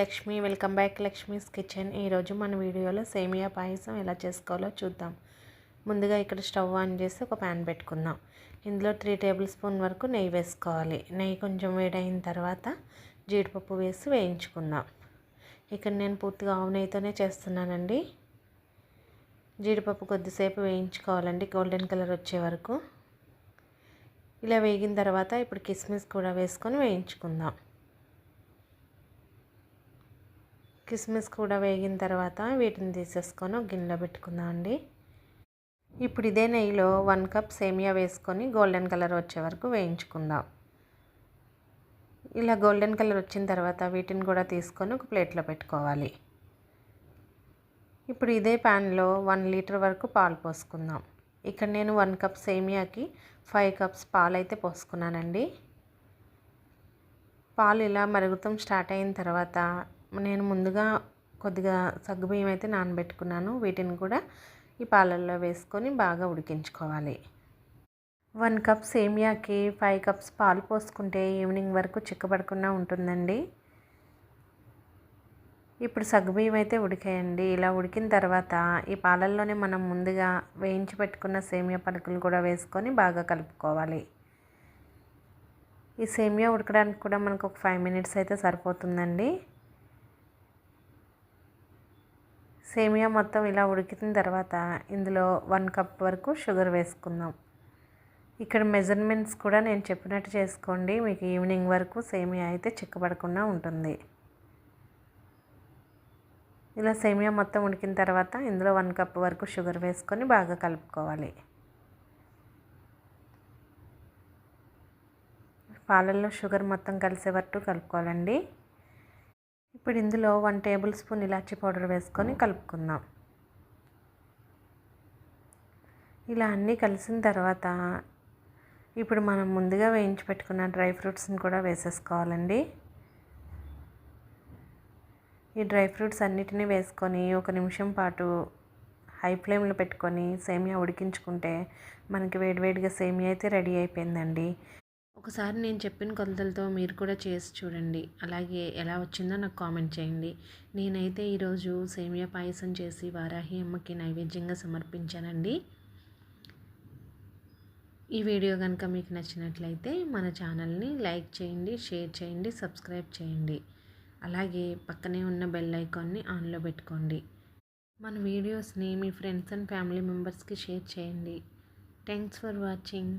Lakshmi, welcome back Lakshmi's kitchen. ఈరోజు మన వీడియోలో సేమియా పాయసం ఎలా చేసుకోవాలో చూద్దాం. ముందుగా ఇక్కడ స్టవ్ ఆన్ చేసి ఒక ప్యాన్ పెట్టుకుందాం. ఇందులో 3 టేబుల్ స్పూన్ వరకు నెయ్యి వేసుకోవాలి. నెయ్యి కొంచెం వేడైన తర్వాత జీడిపప్పు వేసి వేయించుకుందాం. ఇక్కడ నేను పూర్తిగా ఆవు నెయ్యితోనే చేస్తున్నానండి. జీడిపప్పు కొద్దిసేపు వేయించుకోవాలండి, గోల్డెన్ కలర్ వచ్చే వరకు. ఇలా వేగిన తర్వాత ఇప్పుడు కిస్మిస్ కూడా వేసుకొని వేయించుకుందాం. కిస్మిస్ కూడా వేగిన తర్వాత వీటిని తీసేసుకొని ఒక గిన్నెలో పెట్టుకుందాం అండి. ఇప్పుడు ఇదే నెయ్యిలో 1 కప్ సేమియా వేసుకొని గోల్డెన్ కలర్ వచ్చే వరకు వేయించుకుందాం. ఇలా గోల్డెన్ కలర్ వచ్చిన తర్వాత వీటిని కూడా తీసుకొని ఒక ప్లేట్లో పెట్టుకోవాలి. ఇప్పుడు ఇదే ప్యాన్లో 1 లీటర్ వరకు పాలు పోసుకుందాం. ఇక్కడ నేను 1 కప్ సేమియాకి 5 కప్స్ పాలు అయితే పోసుకున్నానండి. పాలు ఇలా మరుగుతం స్టార్ట్ అయిన తర్వాత నేను ముందుగా కొద్దిగా సగ్గుబియ్యం అయితే నానబెట్టుకున్నాను. వీటిని కూడా ఈ పాలల్లో వేసుకొని బాగా ఉడికించుకోవాలి. 1 కప్ సేమియాకి 5 కప్స్ పాలు పోసుకుంటే ఈవినింగ్ వరకు చిక్కబడకుండా ఉంటుందండి. ఇప్పుడు సగ్గుబియ్యం అయితే ఉడికాయండి. ఇలా ఉడికిన తర్వాత ఈ పాలల్లోనే మనం ముందుగా వేయించి పెట్టుకున్న సేమియా పలుకులు కూడా వేసుకొని బాగా కలుపుకోవాలి. ఈ సేమియా ఉడకడానికి కూడా మనకు ఒక 5 మినిట్స్ అయితే సరిపోతుందండి. సేమియా మొత్తం ఇలా ఉడికిన తర్వాత ఇందులో 1 కప్ వరకు షుగర్ వేసుకుందాం. ఇక్కడ మెజర్మెంట్స్ కూడా నేను చెప్పినట్టు చేసుకోండి. మీకు ఈవినింగ్ వరకు సేమియా అయితే చిక్కబడకుండా ఉంటుంది. ఇలా సేమియా మొత్తం ఉడికిన తర్వాత ఇందులో 1 కప్ వరకు షుగర్ వేసుకొని బాగా కలుపుకోవాలి. పాలల్లో షుగర్ మొత్తం కలిసే వరకు కలుపుకోవాలండి. ఇప్పుడు ఇందులో 1 టేబుల్ స్పూన్ ఇలాచీ పౌడర్ వేసుకొని కలుపుకుందాం. ఇలా అన్నీ కలిసిన తర్వాత ఇప్పుడు మనం ముందుగా వేయించి పెట్టుకున్న డ్రై ఫ్రూట్స్ని కూడా వేసేసుకోవాలండి. ఈ డ్రై ఫ్రూట్స్ అన్నిటినీ వేసుకొని 1 నిమిషం పాటు హై ఫ్లేమ్లో పెట్టుకొని సేమియా ఉడికించుకుంటే మనకి వేడివేడిగా సేమియా అయితే రెడీ అయిపోయిందండి. ఒకసారి నేను చెప్పిన కొలతలతో మీరు కూడా చేసి చూడండి. అలాగే ఎలా వచ్చిందో నాకు కామెంట్ చేయండి. నేనైతే ఈరోజు సేమియా పాయసం చేసి వారాహి అమ్మకి నైవేద్యంగా సమర్పించానండి. ఈ వీడియో కనుక మీకు నచ్చినట్లయితే మన ఛానల్ని లైక్ చేయండి, షేర్ చేయండి, సబ్స్క్రైబ్ చేయండి. అలాగే పక్కనే ఉన్న బెల్ ఐకాన్ని ఆన్లో పెట్టుకోండి. మన వీడియోస్ని మీ ఫ్రెండ్స్ అండ్ ఫ్యామిలీ మెంబర్స్కి షేర్ చేయండి. Thanks for watching.